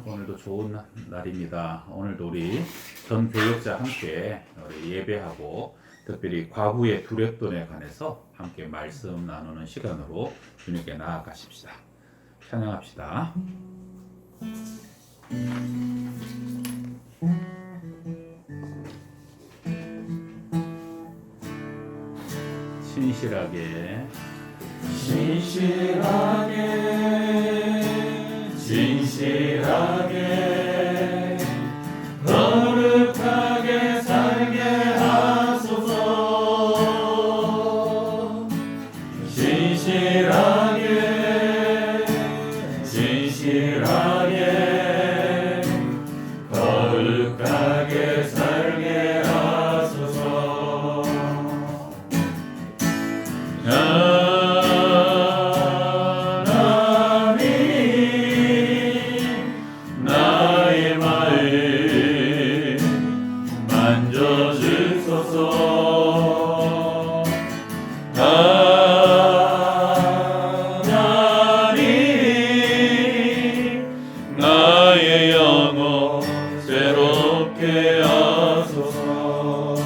오늘도 좋은 날입니다. 오늘도 우리 전 교역자 함께 우리 예배하고 특별히 과부의 두렵돈에 관해서 함께 말씀 나누는 시간으로 주님께 나아가십시다. 찬양합시다. 신실하게 거룩하게 살게 하소서. 신실하게 거룩하게 살게 하소서. 나의 영혼 새롭게 하소서.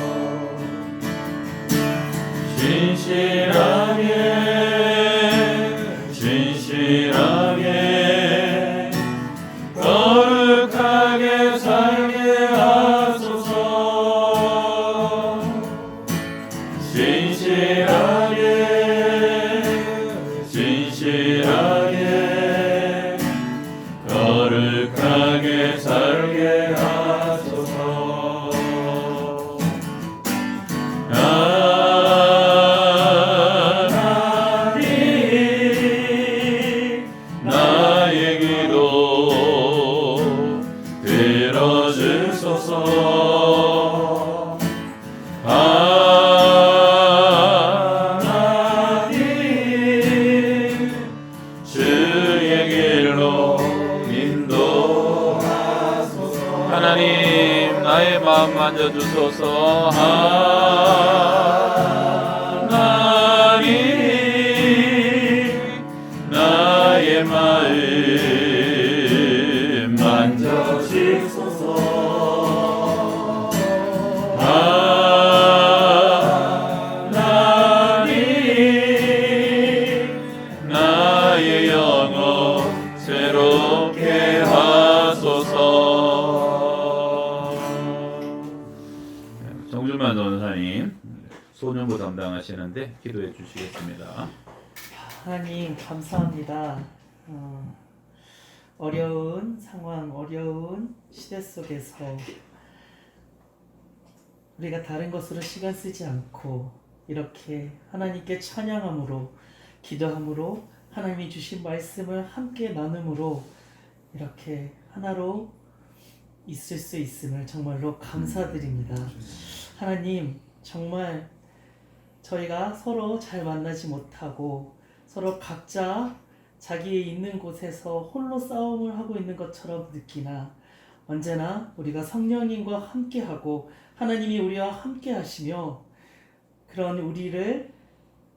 신실하게 거룩하게 살게 하소서. 신실하게 거룩하게 살게 하소서. 하나님 나의 기도 들어주소서. 하나님 주의 길로 인도하소서. 하나님 나의 마음 만져주소서. 하나님 나의 마음 만져주소서. 하나님 나의 영혼 새롭게 하소서. 정준만 전사님 소년부 담당하시는데 기도해 주시겠습니다. 하나님 감사합니다. 어려운 상황, 어려운 시대 속에서 우리가 다른 것으로 시간 쓰지 않고 이렇게 하나님께 찬양함으로, 기도함으로, 하나님이 주신 말씀을 함께 나눔으로 이렇게 하나로 있을 수 있음을 정말로 감사드립니다. 하나님, 정말 저희가 서로 잘 만나지 못하고 서로 각자 자기의 있는 곳에서 홀로 싸움을 하고 있는 것처럼 느끼나 언제나 우리가 성령님과 함께하고 하나님이 우리와 함께 하시며 그런 우리를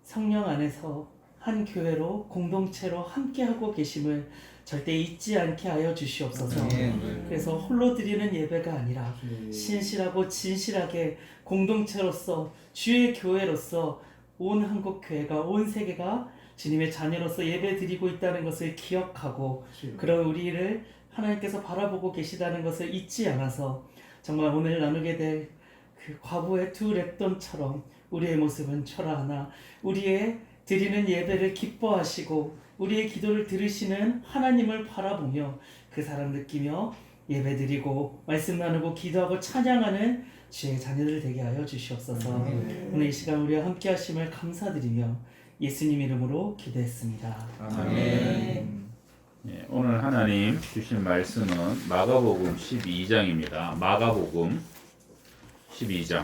성령 안에서 한 교회로 공동체로 함께하고 계심을 절대 잊지 않게 하여 주시옵소서. 그래서 홀로 드리는 예배가 아니라 신실하고 진실하게 공동체로서 주의 교회로서 온 한국교회가, 온 세계가 주님의 자녀로서 예배 드리고 있다는 것을 기억하고 그런 우리를 하나님께서 바라보고 계시다는 것을 잊지 않아서 정말 오늘 나누게 될 그 과부의 두 랩돈처럼 우리의 모습은 초라하나 우리의 드리는 예배를 기뻐하시고 우리의 기도를 들으시는 하나님을 바라보며 그 사랑 느끼며 예배 드리고 말씀 나누고 기도하고 찬양하는 주의 자녀들 되게 하여 주시옵소서. 오늘 이 시간 우리와 함께 하심을 감사드리며 예수님 이름으로 기도했습니다. 아멘. 네, 오늘 하나님 주신 말씀은 마가복음 12장입니다. 마가복음 12장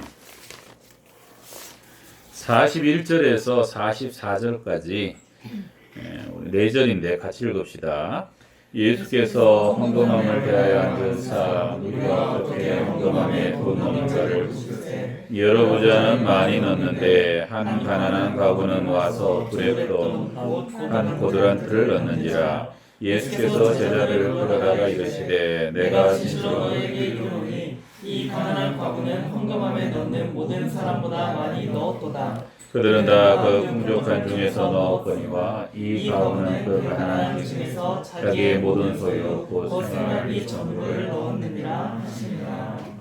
41절에서 44절까지 네 절인데 같이 읽읍시다. 예수께서 헌금함을 대하여 앉은 사 누가 어떻게 헌금함에 돈 넣는 자를 여러 부자는 많이 넣는데 한 가난한 과부는 와서 두레돈 한 고드란트를 넣는지라. 예수께서 제자를 불러다가 이르시되 내가 진실로 너에게 이르노니 이 가난한 과부는 헌금함에 넣는 모든 사람보다 많이 넣었도다. 그들은 다 그 풍족한 중에서 넣었거니와 이 과부는 그 가난한 중에서 자기의 모든 소유 곧 생활비 전부를 넣었느니라 하시니라.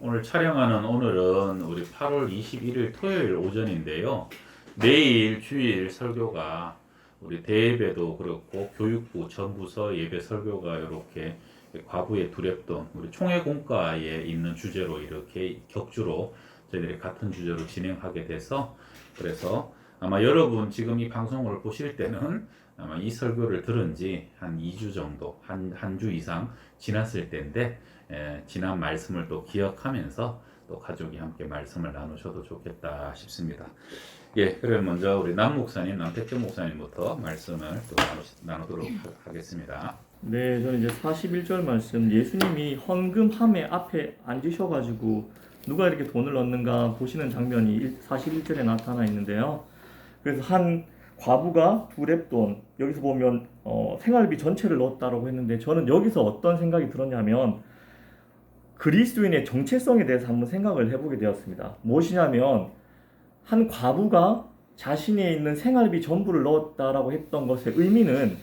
오늘 촬영하는 오늘은 우리 8월 21일 토요일 오전인데요. 내일 주일 설교가 우리 대예배도 그렇고 교육부 전부서 예배 설교가 이렇게 과부의 두렵돈 우리 총회공과에 있는 주제로 이렇게 격주로 저희들이 같은 주제로 진행하게 돼서 그래서 아마 여러분 지금 이 방송을 보실 때는 아마 이 설교를 들은 지 한 2주 정도 한 주 이상 지났을 때인데 지난 말씀을 또 기억하면서 또 가족이 함께 말씀을 나누셔도 좋겠다 싶습니다. 예, 그럼 먼저 우리 남 목사님, 남택정 목사님부터 말씀을 또 나누도록 하겠습니다. 네, 저는 이제 41절 말씀, 예수님이 헌금함에 앞에 앉으셔가지고 누가 이렇게 돈을 넣는가 보시는 장면이 41절에 나타나 있는데요. 그래서 한 과부가 두 렙돈, 여기서 보면 생활비 전체를 넣었다라고 했는데 저는 여기서 어떤 생각이 들었냐면 그리스도인의 정체성에 대해서 한번 생각을 해보게 되었습니다. 무엇이냐면 한 과부가 자신이 있는 생활비 전부를 넣었다라고 했던 것의 의미는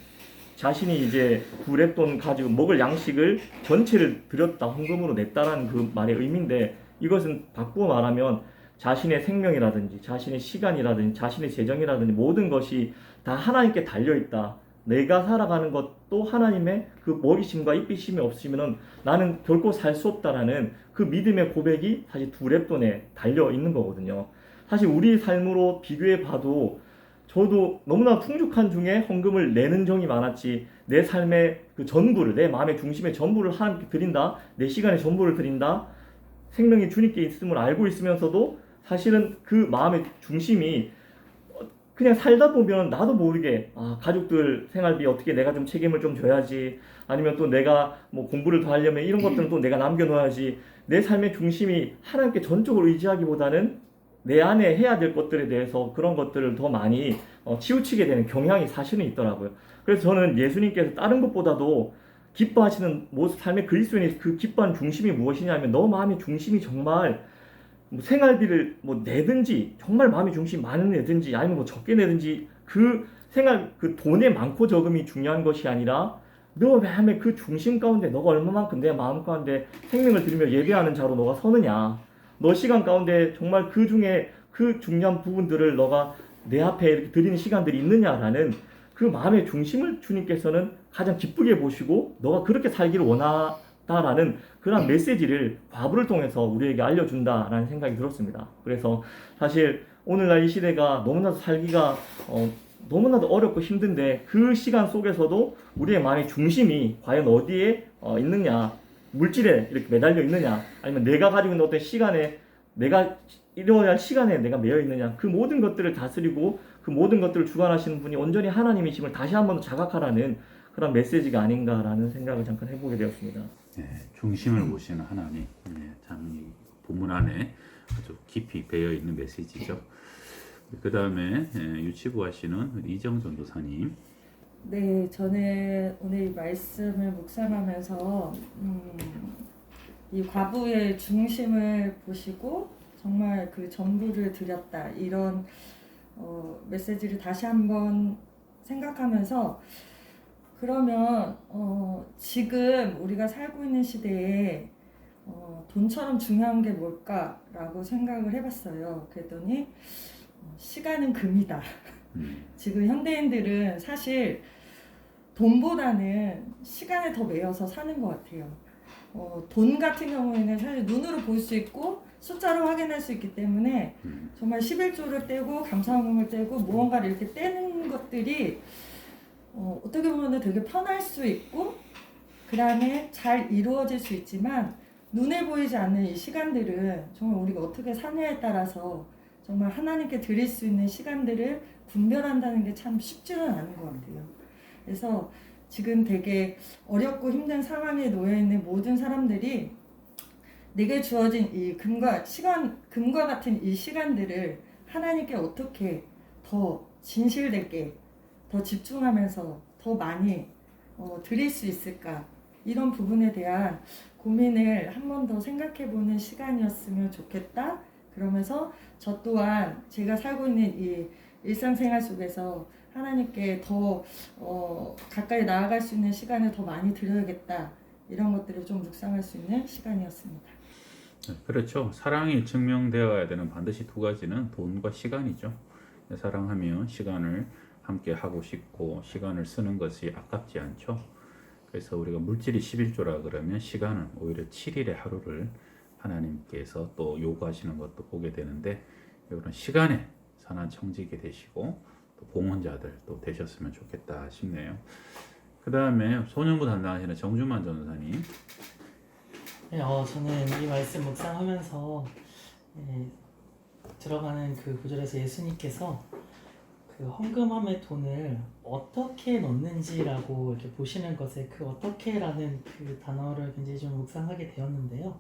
자신이 이제 두 렙돈 가지고 먹을 양식을 전체를 드렸다, 헌금으로 냈다라는 그 말의 의미인데 이것은 바꾸어 말하면 자신의 생명이라든지 자신의 시간이라든지 자신의 재정이라든지 모든 것이 다 하나님께 달려있다. 내가 살아가는 것도 하나님의 그 먹이심과 입히심이 없으면 나는 결코 살 수 없다라는 그 믿음의 고백이 사실 두 렙돈에 달려있는 거거든요. 사실 우리 삶으로 비교해 봐도 저도 너무나 풍족한 중에 헌금을 내는 정이 많았지 내 삶의 그 전부를 내 마음의 중심의 전부를 하나님께 드린다. 내 시간의 전부를 드린다. 생명이 주님께 있음을 알고 있으면서도 사실은 그 마음의 중심이 그냥 살다 보면 나도 모르게 가족들 생활비 어떻게 내가 좀 책임을 좀 져야지 아니면 또 내가 뭐 공부를 더 하려면 이런 것들은 또 내가 남겨놓아야지 내 삶의 중심이 하나님께 전적으로 의지하기보다는 내 안에 해야 될 것들에 대해서 그런 것들을 더 많이 치우치게 되는 경향이 사실은 있더라고요. 그래서 저는 예수님께서 다른 것보다도 기뻐하시는 모습, 삶의 그리스도인의 그 기뻐하는 중심이 무엇이냐면 너 마음의 중심이 정말 뭐 생활비를 뭐 내든지 정말 마음의 중심이 많은 내든지 아니면 뭐 적게 내든지 그 돈의 많고 적음이 중요한 것이 아니라 너 마음의 그 중심 가운데 너가 얼마만큼 내 마음 가운데 생명을 들이며 예배하는 자로 너가 서느냐, 너 시간 가운데 정말 그 중에 그 중요한 부분들을 너가 내 앞에 이렇게 드리는 시간들이 있느냐라는 그 마음의 중심을 주님께서는 가장 기쁘게 보시고 너가 그렇게 살기를 원하다라는 그런 메시지를 과부를 통해서 우리에게 알려준다라는 생각이 들었습니다. 그래서 사실 오늘날 이 시대가 너무나도 살기가 너무나도 어렵고 힘든데 그 시간 속에서도 우리의 마음의 중심이 과연 어디에 있느냐, 물질에 이렇게 매달려 있느냐, 아니면 내가 가지고 있는 어떤 시간에 내가 이러한 시간에 내가 매여 있느냐, 그 모든 것들을 다스리고 그 모든 것들을 주관하시는 분이 온전히 하나님이심을 다시 한번 더 자각하라는 그런 메시지가 아닌가라는 생각을 잠깐 해보게 되었습니다. 네, 중심을 보시는 하나님, 참 이 본문 안에 아주 깊이 배어 있는 메시지죠. 그 다음에 유치부 하시는 이정 전도사님. 네, 저는 오늘 이 말씀을 묵상하면서 이 과부의 중심을 보시고 정말 그 전부를 드렸다 이런 메시지를 다시 한번 생각하면서 그러면 지금 우리가 살고 있는 시대에 돈처럼 중요한 게 뭘까라고 생각을 해봤어요. 그랬더니 시간은 금이다. 지금 현대인들은 사실 돈보다는 시간에 더 매여서 사는 것 같아요. 돈 같은 경우에는 사실 눈으로 볼 수 있고 숫자로 확인할 수 있기 때문에 정말 11조를 떼고 감사원금을 떼고 무언가를 이렇게 떼는 것들이 어떻게 보면 되게 편할 수 있고 그 다음에 잘 이루어질 수 있지만 눈에 보이지 않는 이 시간들은 정말 우리가 어떻게 사느냐에 따라서 정말 하나님께 드릴 수 있는 시간들을 분별한다는 게 참 쉽지는 않은 것 같아요. 그래서 지금 되게 어렵고 힘든 상황에 놓여있는 모든 사람들이 내게 주어진 이 금과 같은 이 시간들을 하나님께 어떻게 더 진실되게 더 집중하면서 더 많이 드릴 수 있을까? 이런 부분에 대한 고민을 한 번 더 생각해보는 시간이었으면 좋겠다. 그러면서 저 또한 제가 살고 있는 이 일상생활 속에서 하나님께 더 가까이 나아갈 수 있는 시간을 더 많이 드려야겠다. 이런 것들을 좀 묵상할 수 있는 시간이었습니다. 그렇죠. 사랑이 증명되어야 되는 반드시 두 가지는 돈과 시간이죠. 사랑하면 시간을 함께 하고 싶고 시간을 쓰는 것이 아깝지 않죠. 그래서 우리가 물질이 11조라 그러면 시간은 오히려 7일의 하루를 하나님께서 또 요구하시는 것도 보게 되는데 이런 시간에 선한 청지기 되시고 또 봉헌자들 또 되셨으면 좋겠다 싶네요. 그 다음에 소년부 담당하시는 정준만 전도사님. 네, 저는 이 말씀 묵상하면서 들어가는 그 구절에서 예수님께서 그 헌금함의 돈을 어떻게 넣는지라고 이렇게 보시는 것에 그 어떻게라는 그 단어를 굉장히 좀 묵상하게 되었는데요.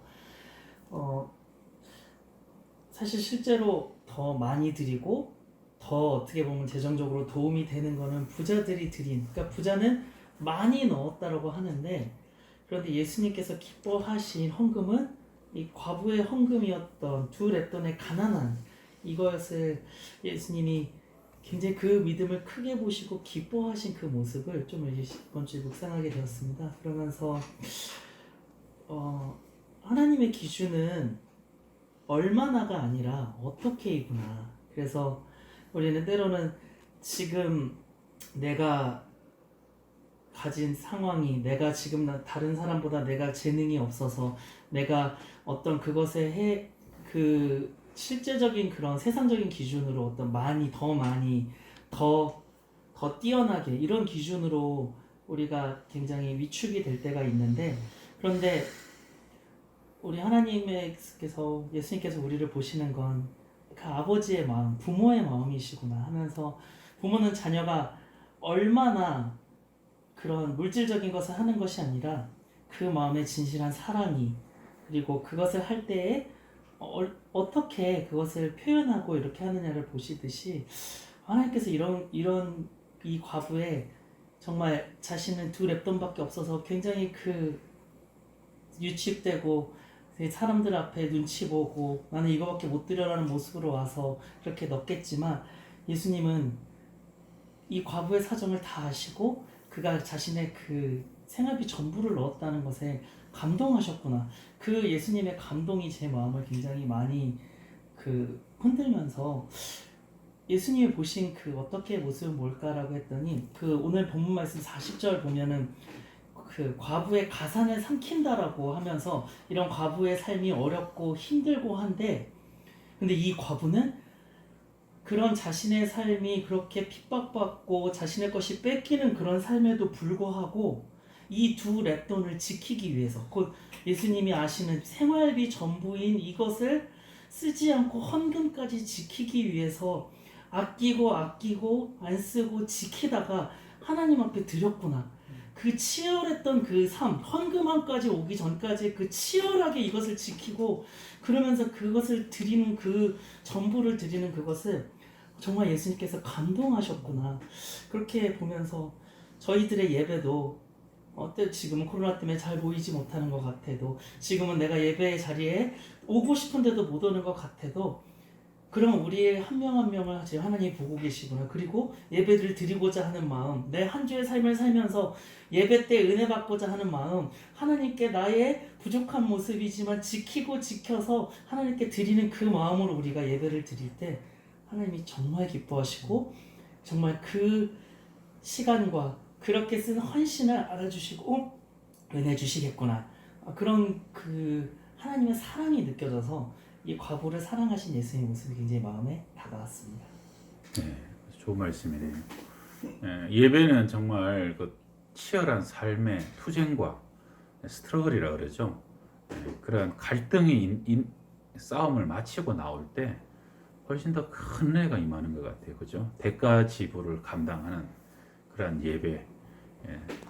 사실 실제로 더 많이 드리고 더 어떻게 보면 재정적으로 도움이 되는 거는 부자들이 드린, 그러니까 부자는 많이 넣었다라고 하는데, 그런데 예수님께서 기뻐하신 헌금은 이 과부의 헌금이었던 두 렙돈의 가난한 이것을 예수님이 굉장히 그 믿음을 크게 보시고 기뻐하신 그 모습을 좀 이번 주에 묵상하게 되었습니다. 그러면서 하나님의 기준은 얼마나가 아니라 어떻게이구나. 그래서 우리는 때로는 지금 내가 가진 상황이, 내가 지금 다른 사람보다 내가 재능이 없어서 내가 어떤 그것에 그 실제적인 그런 세상적인 기준으로 어떤 많이 더 뛰어나게 이런 기준으로 우리가 굉장히 위축이 될 때가 있는데, 그런데 우리 하나님께서 예수님께서 우리를 보시는 건 그 아버지의 마음, 부모의 마음이시구나 하면서, 부모는 자녀가 얼마나 그런 물질적인 것을 하는 것이 아니라 그 마음의 진실한 사랑이, 그리고 그것을 할 때에 어떻게 그것을 표현하고 이렇게 하느냐를 보시듯이 하나님께서 이런 이 과부의 정말 자신은 두 렙돈밖에 없어서 굉장히 그 유축되고 사람들 앞에 눈치 보고 나는 이거밖에 못 드려라는 모습으로 와서 그렇게 넣겠지만, 예수님은 이 과부의 사정을 다 아시고 그가 자신의 그 생활비 전부를 넣었다는 것에 감동하셨구나. 그 예수님의 감동이 제 마음을 굉장히 많이 그 흔들면서, 예수님이 보신 그 어떻게 모습은 뭘까라고 했더니, 그 오늘 본문 말씀 40절 보면은 그 과부의 가산을 삼킨다라고 하면서 이런 과부의 삶이 어렵고 힘들고 한데, 근데 이 과부는 그런 자신의 삶이 그렇게 핍박받고 자신의 것이 뺏기는 그런 삶에도 불구하고 이 두 렙돈을 지키기 위해서, 곧 예수님이 아시는 생활비 전부인 이것을 쓰지 않고 헌금까지 지키기 위해서 아끼고 안 쓰고 지키다가 하나님 앞에 드렸구나. 그 치열했던 그 삶, 헌금함까지 오기 전까지 그 치열하게 이것을 지키고 그러면서 그것을 드리는 그 전부를 드리는 그것을 정말 예수님께서 감동하셨구나. 그렇게 보면서 저희들의 예배도 지금은 코로나 때문에 잘 모이지 못하는 것 같아도, 지금은 내가 예배의 자리에 오고 싶은데도 못 오는 것 같아도, 그럼 우리의 한 명 한 명을 지금 하나님이 보고 계시구나. 그리고 예배를 드리고자 하는 마음, 내 한 주의 삶을 살면서 예배 때 은혜 받고자 하는 마음, 하나님께 나의 부족한 모습이지만 지켜서 하나님께 드리는 그 마음으로 우리가 예배를 드릴 때 하나님이 정말 기뻐하시고 정말 그 시간과 그렇게 쓴 헌신을 알아주시고 은혜 주시겠구나. 그런 그 하나님의 사랑이 느껴져서 이 과부를 사랑하신 예수님의 모습이 굉장히 마음에 다가왔습니다. 네, 좋은 말씀이네요. 예배는 정말 그 치열한 삶의 투쟁과 스트러글이라 그러죠. 그런 갈등이 싸움을 마치고 나올 때 훨씬 더 큰 은혜가 임하는 것 같아요. 그죠? 대가 지불을 감당하는 그런 예배.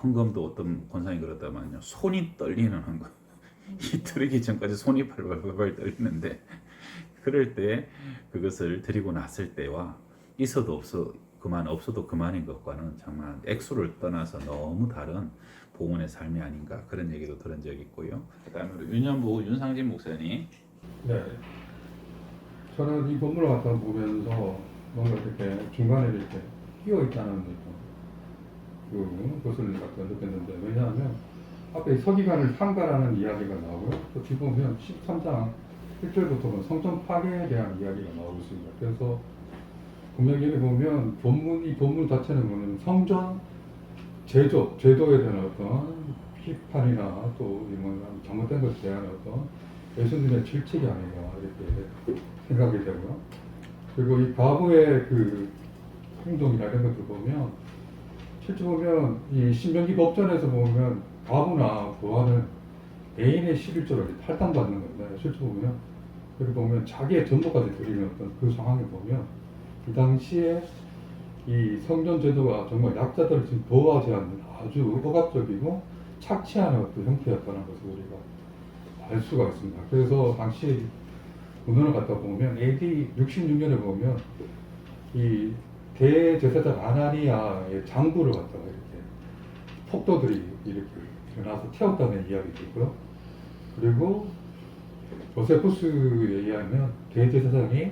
헌금도 어떤 권사님이 그러다만요, 손이 떨리는 헌금. 이 드리기 전까지 손이 발발발발 떨리는데, 그럴 때 그것을 드리고 났을 때와 있어도 그만 없어도 그만인 것과는 정말 액수를 떠나서 너무 다른 봉헌의 삶이 아닌가 그런 얘기도 들은 적이 있고요. 그다음에 우리 윤현부 윤상진 목사님. 네. 저는 이 본문을 갖다 보면서 뭔가 이렇게 중간에 이렇게 끼어 있다는 것을 갖다 느꼈는데, 왜냐하면 앞에 서기관을 삼가라는 이야기가 나오고요. 또 뒤보면 13장 1절부터는 성전 파괴에 대한 이야기가 나오고 있습니다. 그래서 분명히 여기 보면 이 본문 자체는 뭐냐면 성전 제도에 대한 어떤 비판이나 또 잘못된 것에 대한 어떤 예수님의 질책이 아닌가 이렇게 생각이 되고요. 그리고 이 과부의 그 행동이나 이런 것들 보면 실제 보면 이 신명기 법전에서 보면 과부나 고아는 애인의 11조를 탈당받는 건데, 실제 보면 여기 보면 자기의 전부까지 드리는 어떤 그 상황을 보면 이 당시에 이 성전 제도가 정말 약자들을 지금 보호하지 않는 아주 억압적이고 착취하는 어떤 형태였다는 것을 우리가 알 수가 있습니다. 그래서 당시 문헌을 갖다 보면 AD 66년에 보면 이 대제사장 아나니아의 장부를 갖다가 이렇게 폭도들이 이렇게 일어나서 태웠다는 이야기도 있고요. 그리고 조세푸스에 의하면 대제사장이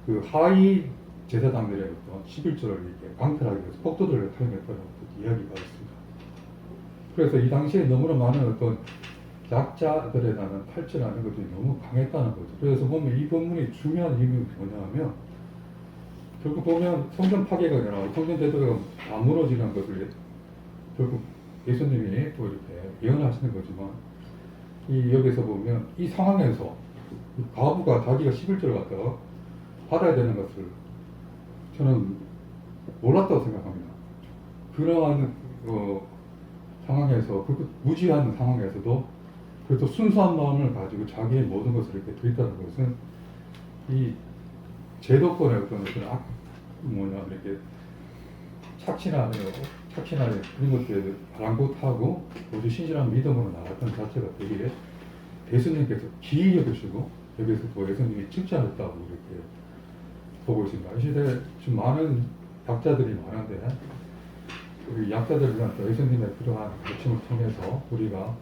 그 하위 제사장들의 어떤 11조를 이렇게 강탈하기 위해서 폭도들을 사용했다는 이야기가 있습니다. 그래서 이 당시에 너무나 많은 어떤 약자들에 대한 탈취라는 것들이 너무 강했다는 거죠. 그래서 보면 이 본문이 중요한 의미는 뭐냐면, 결국 보면 성전 파괴가 일어나고 성전 제도가 다 무너지는 것을 결국 예수님이 또 이렇게 예언하시는 거지만, 이 여기서 보면 이 상황에서 이 과부가 자기가 11조를 갖다가 받아야 되는 것을 저는 몰랐다고 생각합니다. 그러한 상황에서, 그 무지한 상황에서도 그래도 순수한 마음을 가지고 자기의 모든 것을 이렇게 드린다는 것은 이 제도권의 어떤 이렇게 착취나 그런 것들에 아랑곳하고 모두 신실한 믿음으로 나갔던 자체가 되게 예수님께서 기이 여기시고 여기서 또 예수님이 칭찬했다고 이렇게 보고 있습니다. 이 시대에 좀 많은 약자들이 많은데, 우리 약자들을 위한 예수님의 그러한 가르침을 통해서 우리가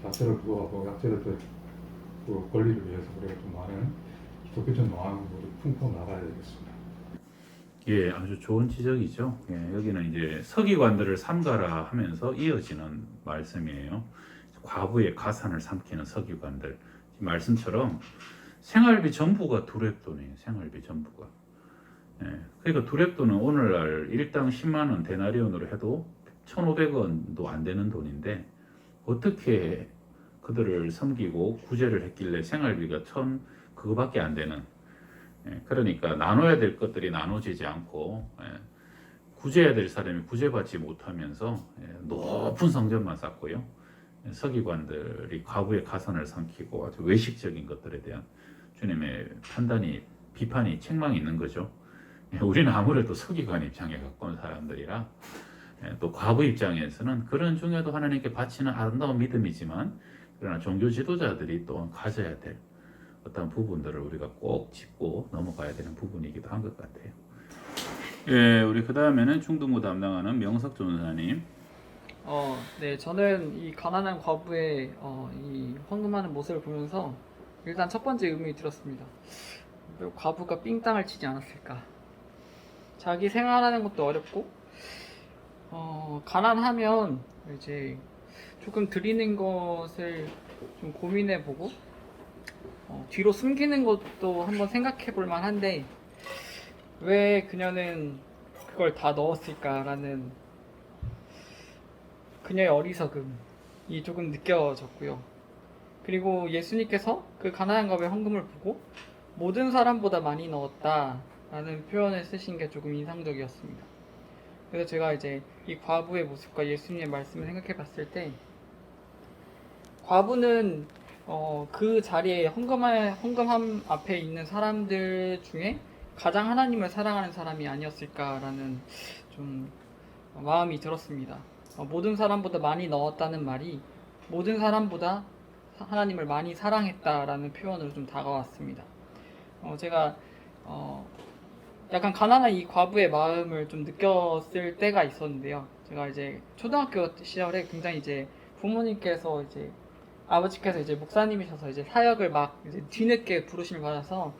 약자를 구하고 약자들의 그 권리를 위해서 우리가 좀 많은 기독교적 마음을 품고 나가야 되겠습니다. 예, 아주 좋은 지적이죠. 예, 여기는 이제 서기관들을 삼가라 하면서 이어지는 말씀이에요. 과부의 가산을 삼키는 서기관들. 말씀처럼 생활비 전부가 두렙돈이에요. 생활비 전부가. 예, 그러니까 두렙돈은 오늘날 일당 10만 원 데나리온으로 해도 1,500원도 안 되는 돈인데, 어떻게 그들을 섬기고 구제를 했길래 생활비가 그거밖에 안 되는. 그러니까 나눠야 될 것들이 나눠지지 않고 구제해야 될 사람이 구제받지 못하면서 높은 성전만 쌓고요. 서기관들이 과부의 가산을 삼키고 아주 외식적인 것들에 대한 주님의 판단이, 비판이, 책망이 있는 거죠. 우리는 아무래도 서기관 입장에 가까운 사람들이라 또 과부 입장에서는 그런 중에도 하나님께 바치는 아름다운 믿음이지만, 그러나 종교 지도자들이 또 가져야 될 어떤 부분들을 우리가 꼭 짚고 넘어가야 되는 부분이기도 한 것 같아요. 예, 우리 그 다음에는 중등부 담당하는 명석 전사님. 네, 저는 이 가난한 과부의 이 헌금하는 모습을 보면서 일단 첫 번째 의문이 들었습니다. 왜 과부가 삥땅을 치지 않았을까? 자기 생활하는 것도 어렵고, 가난하면 이제 조금 드리는 것을 좀 고민해보고, 뒤로 숨기는 것도 한번 생각해 볼 만한데, 왜 그녀는 그걸 다 넣었을까라는 그녀의 어리석음이 조금 느껴졌고요. 그리고 예수님께서 그 가난한 과부의 헌금을 보고 모든 사람보다 많이 넣었다라는 표현을 쓰신 게 조금 인상적이었습니다. 그래서 제가 이제 이 과부의 모습과 예수님의 말씀을 생각해 봤을 때, 과부는 그 자리에 헌금함 앞에 있는 사람들 중에 가장 하나님을 사랑하는 사람이 아니었을까라는 좀 마음이 들었습니다. 모든 사람보다 많이 넣었다는 말이 모든 사람보다 하나님을 많이 사랑했다라는 표현으로 좀 다가왔습니다. 제가 약간 가난한 이 과부의 마음을 좀 느꼈을 때가 있었는데요. 제가 이제 초등학교 시절에 굉장히 이제 부모님께서 이제 아버지께서 이제 목사님이셔서 이제 사역을 막 이제 뒤늦게 부르심을 받아서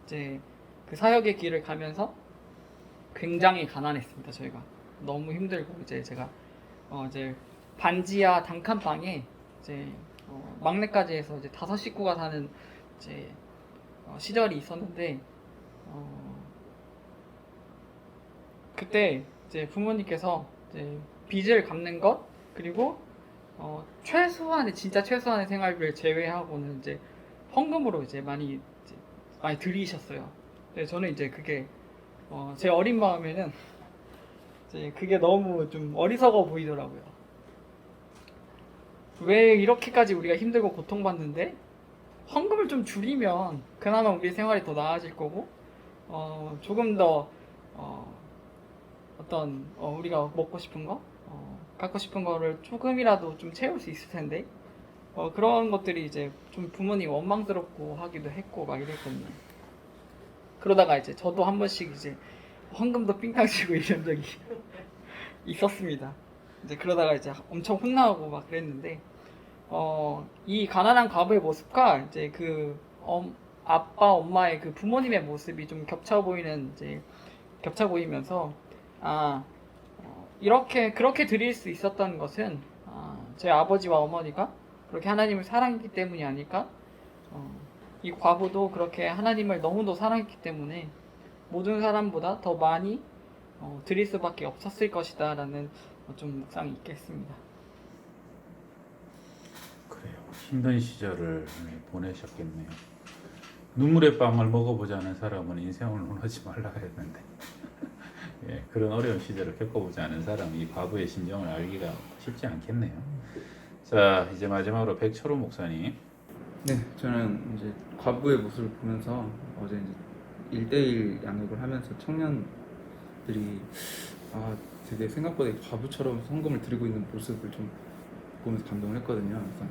이제 그 사역의 길을 가면서 굉장히 가난했습니다. 저희가 너무 힘들고 이제 제가 이제 반지하 단칸방에 이제 막내까지 해서 이제 5식구가 사는 이제 시절이 있었는데 그때 이제 부모님께서 이제 빚을 갚는 것 그리고 최소한의 진짜 최소한의 생활비를 제외하고는 이제 헌금으로 이제 많이 드리셨어요. 근데 저는 이제 그게 제 어린 마음에는 이제 그게 너무 좀 어리석어 보이더라고요. 왜 이렇게까지 우리가 힘들고 고통받는데 헌금을 좀 줄이면 그나마 우리 생활이 더 나아질 거고 조금 더 어떤 우리가 먹고 싶은 거 갖고 싶은 거를 조금이라도 좀 채울 수 있을 텐데 그런 것들이 이제 좀 부모님 원망스럽고 하기도 했고 막 이랬거든요. 그러다가 이제 저도 한 번씩 이제 헌금도 삥땅 치고 이런 적이 있었습니다. 이제 그러다가 이제 엄청 혼나고 막 그랬는데 이 가난한 과부의 모습과 이제 그 아빠 엄마의 그 부모님의 모습이 좀 겹쳐 보이면서 그렇게 드릴 수 있었던 것은 제 아버지와 어머니가 그렇게 하나님을 사랑했기 때문이 아닐까? 이 과부도 그렇게 하나님을 너무도 사랑했기 때문에 모든 사람보다 더 많이 드릴 수밖에 없었을 것이다 라는 좀 묵상이 있겠습니다. 그래요. 힘든 시절을 보내셨겠네요. 눈물의 빵을 먹어보자는 사람은 인생을 논하지 말라 그랬는데 예, 그런 어려운 시절을 겪어보지 않은 사람이 이 과부의 심정을 알기가 쉽지 않겠네요. 자, 이제 마지막으로 백철호 목사님. 네, 저는 이제 과부의 모습을 보면서 어제 이제 1대1 양육을 하면서 청년들이 되게 생각보다 과부처럼 헌금을 드리고 있는 모습을 좀 보면서 감동을 했거든요. 그래서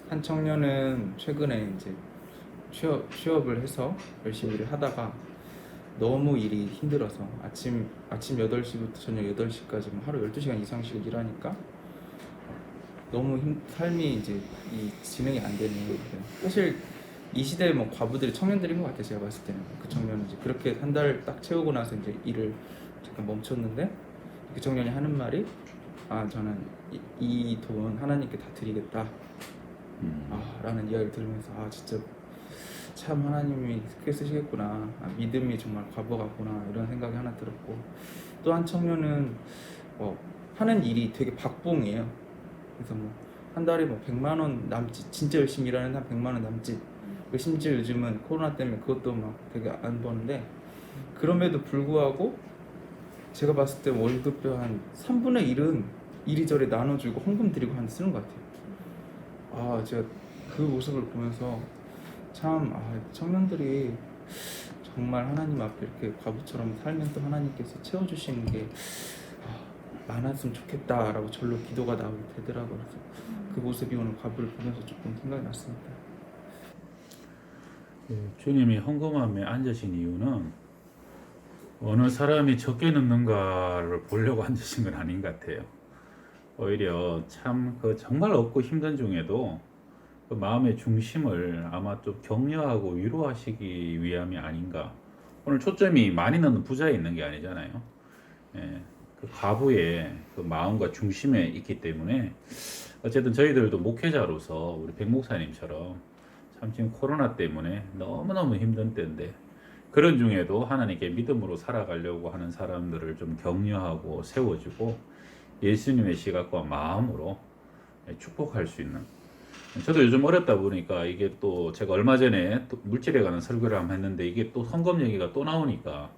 한 청년은 최근에 이제 취업을 해서 열심히 일을 하다가 너무 일이 힘들어서 아침 8시부터 저녁 8시까지 하루 12시간 이상씩 일하니까 너무 삶이 이제 진행이 안 되는 거예요. 사실 이 시대에 과부들이 청년들인 것 같아요. 제가 봤을 때는 그 청년은 이제 그렇게 한 달 딱 채우고 나서 이제 일을 잠깐 멈췄는데 그 청년이 하는 말이 저는 이 돈 하나님께 다 드리겠다 라는 이야기를 들으면서 진짜 참 하나님이 크게 쓰시겠구나, 믿음이 정말 과부 같구나 이런 생각이 하나 들었고, 또 한 청년은 하는 일이 되게 박봉이에요. 그래서 한 달에 100만 원 남짓, 진짜 열심히 일하는 한 100만 원 남짓. 심지어 요즘은 코로나 때문에 그것도 되게 안 버는데, 그럼에도 불구하고 제가 봤을 때 월급의 한 3분의 1은 이리저리 나눠주고 헌금 드리고 쓰는 것 같아요. 제가 그 모습을 보면서 참 청년들이 정말 하나님 앞에 이렇게 과부처럼 살면 또 하나님께서 채워주시는 게 많았으면 좋겠다라고 절로 기도가 나오게 되더라고요. 그래서 그 모습이 오늘 과부를 보면서 조금 생각이 났습니다. 주님이 헌금함에 앉으신 이유는 어느 사람이 적게 넣는가를 보려고 앉으신 건 아닌 것 같아요. 오히려 참 정말 없고 힘든 중에도 그 마음의 중심을 아마 좀 격려하고 위로하시기 위함이 아닌가. 오늘 초점이 많이 넣는 부자에 있는 게 아니잖아요. 그 과부의 그 마음과 중심에 있기 때문에 어쨌든 저희들도 목회자로서 우리 백 목사님처럼 참 지금 코로나 때문에 너무너무 힘든 때인데 그런 중에도 하나님께 믿음으로 살아가려고 하는 사람들을 좀 격려하고 세워주고 예수님의 시각과 마음으로 축복할 수 있는. 저도 요즘 어렵다 보니까 이게 또 제가 얼마 전에 또 물질에 관한 설교를 한번 했는데 이게 또 헌금 얘기가 또 나오니까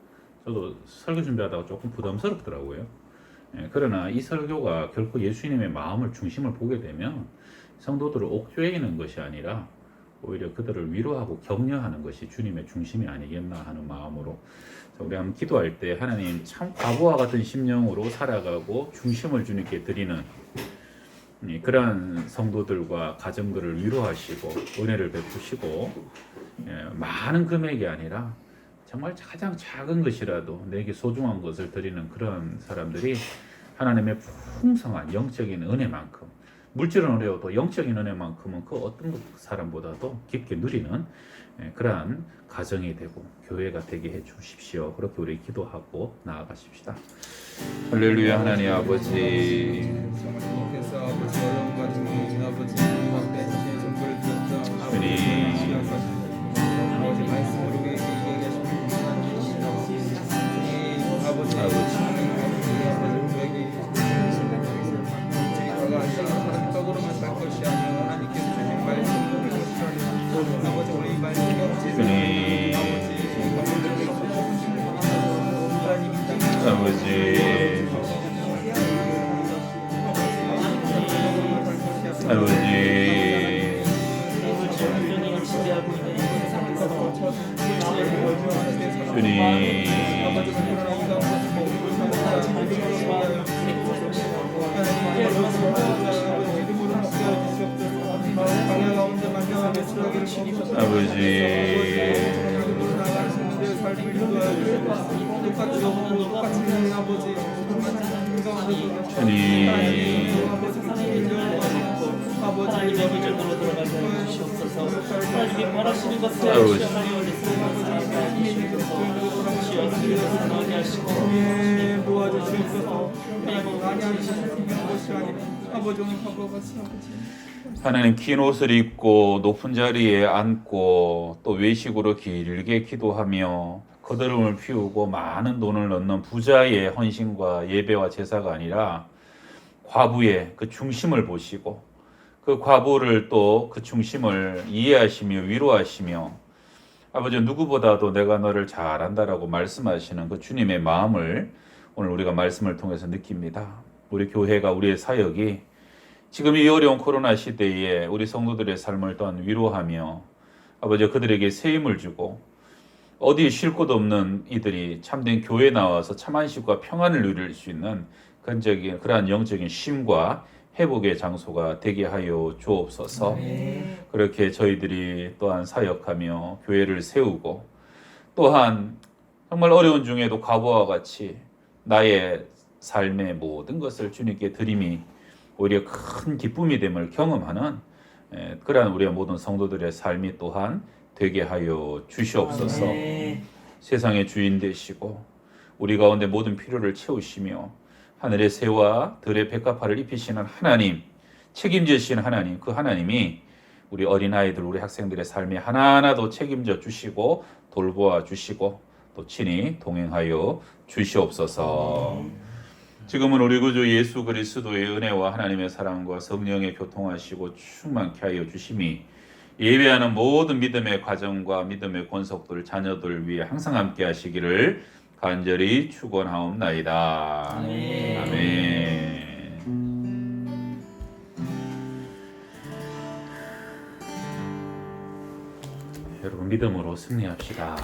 저도 설교 준비하다가 조금 부담스럽더라고요. 그러나 이 설교가 결코 예수님의 마음을 중심을 보게 되면 성도들을 옥죄이는 것이 아니라 오히려 그들을 위로하고 격려하는 것이 주님의 중심이 아니겠나 하는 마음으로 우리 한번 기도할 때 하나님 참 과부와 같은 심령으로 살아가고 중심을 주님께 드리는 그러한 성도들과 가정들을 위로하시고 은혜를 베푸시고 많은 금액이 아니라 정말 가장 작은 것이라도 내게 소중한 것을 드리는 그런 사람들이 하나님의 풍성한 영적인 은혜만큼, 물질은 어려워도 영적인 은혜만큼은 그 어떤 사람보다도 깊게 누리는 그러한 가정이 되고 교회가 되게 해 주십시오. 그렇게 우리 기도하고 나아가십시다. 할렐루야. 하나님 아버지, 성령께서 아버지 어려움과 증오진 아버지 앞에 주신 선물을 주셔서 아버지 말씀으로 우리에게 이기게 하시는 아버지 우리에게 저희가 아니라 떡으로만 살 것이 아니라 하나님께서 주신 말씀으로 아버지 우리 말씀이 없지 아버지, 전쟁을 지배하고 있는 하나님의 기준으로 들어가게 주시옵소서. 하나님이 바라시는 것을 시험하여 주시옵소서. 나게 하시고 도와주시옵소서. 하나님 긴 옷을 입고 높은 자리에 앉고 또 외식으로 길게 기도하며 거드름을 피우고 많은 돈을 넣는 부자의 헌신과 예배와 제사가 아니라 과부의 그 중심을 보시고 그 과부를 또 그 중심을 이해하시며 위로하시며 아버지 누구보다도 내가 너를 잘 안다라고 말씀하시는 그 주님의 마음을 오늘 우리가 말씀을 통해서 느낍니다. 우리 교회가 우리의 사역이 지금 이 어려운 코로나 시대에 우리 성도들의 삶을 또한 위로하며 아버지 그들에게 새 힘을 주고 어디에 쉴 곳 없는 이들이 참된 교회에 나와서 참 안식과 평안을 누릴 수 있는 그러한 영적인 쉼과 회복의 장소가 되게 하여 주옵소서. 그렇게 저희들이 또한 사역하며 교회를 세우고 또한 정말 어려운 중에도 과부와 같이 나의 삶의 모든 것을 주님께 드림이 오히려 큰 기쁨이 됨을 경험하는 그러한 우리의 모든 성도들의 삶이 또한 되게 하여 주시옵소서. 세상의 주인 되시고 우리 가운데 모든 필요를 채우시며 하늘의 새와 들의 백합화를 입히시는 하나님, 책임지시는 하나님, 그 하나님이 우리 어린아이들, 우리 학생들의 삶에 하나하나도 책임져 주시고 돌보아 주시고 또 친히 동행하여 주시옵소서. 지금은 우리 구주 예수 그리스도의 은혜와 하나님의 사랑과 성령의 교통하시고 충만케 하여 주심이 예배하는 모든 믿음의 과정과 믿음의 권속들 자녀들 위해 항상 함께 하시기를 간절히 축원하옵나이다. 아멘. 여러분 믿음으로 승리합시다.